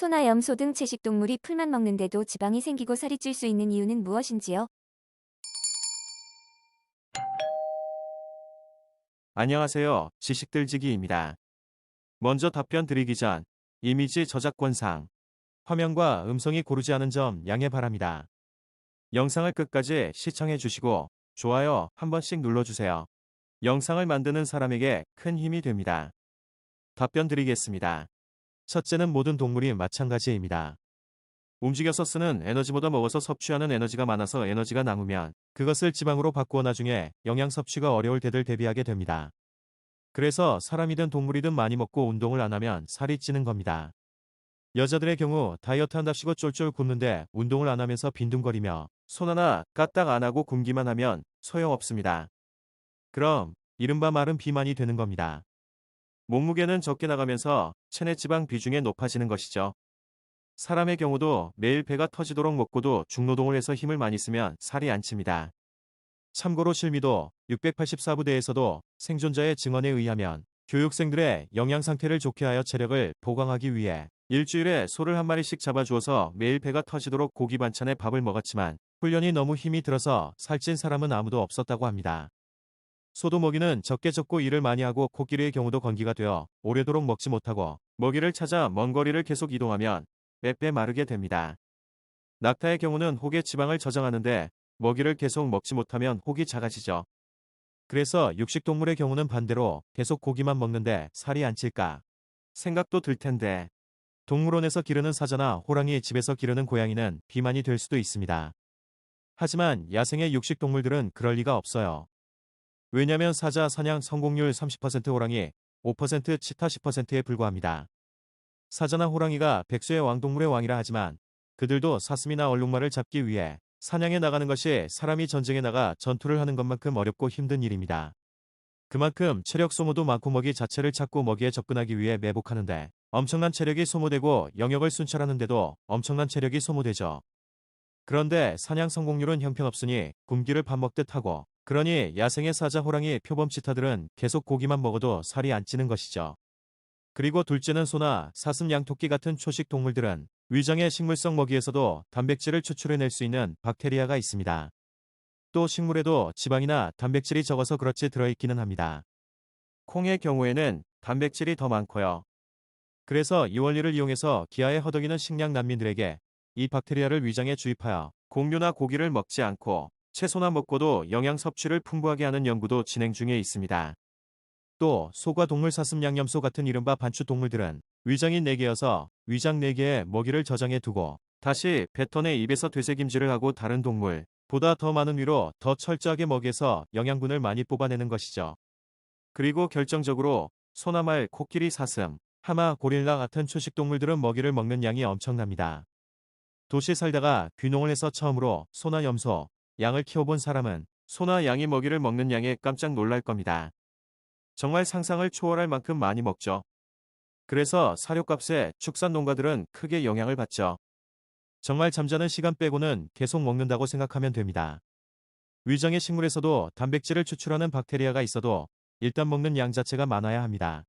소나 염소 등 채식동물이 풀만 먹는데도 지방이 생기고 살이 찔 수 있는 이유는 무엇인지요? 안녕하세요. 지식들지기입니다. 먼저 답변 드리기 전 이미지 저작권상 화면과 음성이 고르지 않은 점 양해 바랍니다. 영상을 끝까지 시청해 주시고 좋아요 한 번씩 눌러주세요. 영상을 만드는 사람에게 큰 힘이 됩니다. 답변 드리겠습니다. 첫째는 모든 동물이 마찬가지입니다. 움직여서 쓰는 에너지보다 먹어서 섭취하는 에너지가 많아서 에너지가 남으면 그것을 지방으로 바꾸어 나중에 영양 섭취가 어려울 때를 대비하게 됩니다. 그래서 사람이든 동물이든 많이 먹고 운동을 안 하면 살이 찌는 겁니다. 여자들의 경우 다이어트 한답시고 쫄쫄 굶는데 운동을 안 하면서 빈둥거리며 손 하나 까딱 안 하고 굶기만 하면 소용없습니다. 그럼 이른바 마른 비만이 되는 겁니다. 몸무게는 적게 나가면서 체내 지방 비중이 높아지는 것이죠. 사람의 경우도 매일 배가 터지도록 먹고도 중노동을 해서 힘을 많이 쓰면 살이 안 찝니다. 참고로 실미도 684부대에서도 생존자의 증언에 의하면 교육생들의 영양 상태를 좋게 하여 체력을 보강하기 위해 일주일에 소를 한 마리씩 잡아주어서 매일 배가 터지도록 고기 반찬에 밥을 먹었지만 훈련이 너무 힘이 들어서 살찐 사람은 아무도 없었다고 합니다. 소도 먹이는 적게 젓고 일을 많이 하고 코끼리의 경우도 건기가 되어 오래도록 먹지 못하고 먹이를 찾아 먼 거리를 계속 이동하면 빼빼 마르게 됩니다. 낙타의 경우는 혹의 지방을 저장하는데 먹이를 계속 먹지 못하면 혹이 작아지죠. 그래서 육식동물의 경우는 반대로 계속 고기만 먹는데 살이 안 찔까 생각도 들 텐데 동물원에서 기르는 사자나 호랑이 집에서 기르는 고양이는 비만이 될 수도 있습니다. 하지만 야생의 육식동물들은 그럴 리가 없어요. 왜냐면 사자 사냥 성공률 30%, 호랑이 5%, 치타 10%에 불과합니다. 사자나 호랑이가 백수의 왕동물의 왕이라 하지만 그들도 사슴이나 얼룩말을 잡기 위해 사냥에 나가는 것이 사람이 전쟁에 나가 전투를 하는 것만큼 어렵고 힘든 일입니다. 그만큼 체력 소모도 많고 먹이 자체를 찾고 먹이에 접근하기 위해 매복하는데 엄청난 체력이 소모되고 영역을 순찰하는데도 엄청난 체력이 소모되죠. 그런데 사냥 성공률은 형편없으니 굶기를 밥 먹듯 하고 그러니 야생의 사자 호랑이 표범 치타들은 계속 고기만 먹어도 살이 안 찌는 것이죠. 그리고 둘째는 소나 사슴 양토끼 같은 초식 동물들은 위장의 식물성 먹이에서도 단백질을 추출해낼 수 있는 박테리아가 있습니다. 또 식물에도 지방이나 단백질이 적어서 그렇지 들어있기는 합니다. 콩의 경우에는 단백질이 더 많고요. 그래서 이 원리를 이용해서 기아에 허덕이는 식량 난민들에게 이 박테리아를 위장에 주입하여 곡류나 고기를 먹지 않고 채소나 먹고도 영양 섭취를 풍부하게 하는 연구도 진행 중에 있습니다. 또 소과 동물 사슴 양념소 같은 이른바 반추 동물들은 위장이 4개여서 위장 4개에 먹이를 저장해 두고 다시 뱉어내 입에서 되새김질을 하고 다른 동물보다 더 많은 위로 더 철저하게 먹여서 영양분을 많이 뽑아내는 것이죠. 그리고 결정적으로 소나 말, 코끼리, 사슴, 하마, 고릴라 같은 초식 동물들은 먹이를 먹는 양이 엄청납니다. 도시에 살다가 귀농을 해서 처음으로 소나 염소, 양을 키워본 사람은 소나 양이 먹이를 먹는 양에 깜짝 놀랄 겁니다. 정말 상상을 초월할 만큼 많이 먹죠. 그래서 사료값에 축산 농가들은 크게 영향을 받죠. 정말 잠자는 시간 빼고는 계속 먹는다고 생각하면 됩니다. 위장의 식물에서도 단백질을 추출하는 박테리아가 있어도 일단 먹는 양 자체가 많아야 합니다.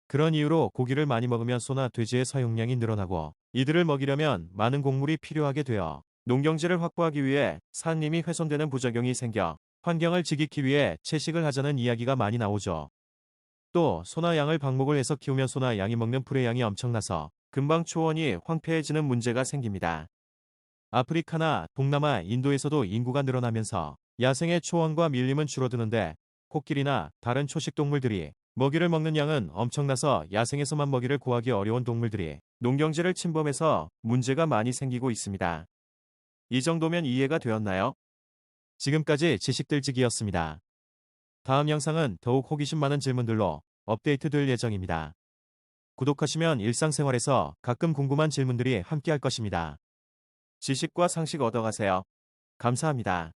그런 이유로 고기를 많이 먹으면 소나 돼지의 사용량이 늘어나고 이들을 먹이려면 많은 곡물이 필요하게 되어 농경지를 확보하기 위해 산림이 훼손되는 부작용이 생겨 환경을 지키기 위해 채식을 하자는 이야기가 많이 나오죠. 또 소나 양을 방목을 해서 키우면 소나 양이 먹는 풀의 양이 엄청나서 금방 초원이 황폐해지는 문제가 생깁니다. 아프리카나 동남아, 인도에서도 인구가 늘어나면서 야생의 초원과 밀림은 줄어드는데 코끼리나 다른 초식 동물들이 먹이를 먹는 양은 엄청나서 야생에서만 먹이를 구하기 어려운 동물들이 농경지를 침범해서 문제가 많이 생기고 있습니다. 이 정도면 이해가 되었나요? 지금까지 지식들지기였습니다. 다음 영상은 더욱 호기심 많은 질문들로 업데이트될 예정입니다. 구독하시면 일상생활에서 가끔 궁금한 질문들이 함께할 것입니다. 지식과 상식 얻어가세요. 감사합니다.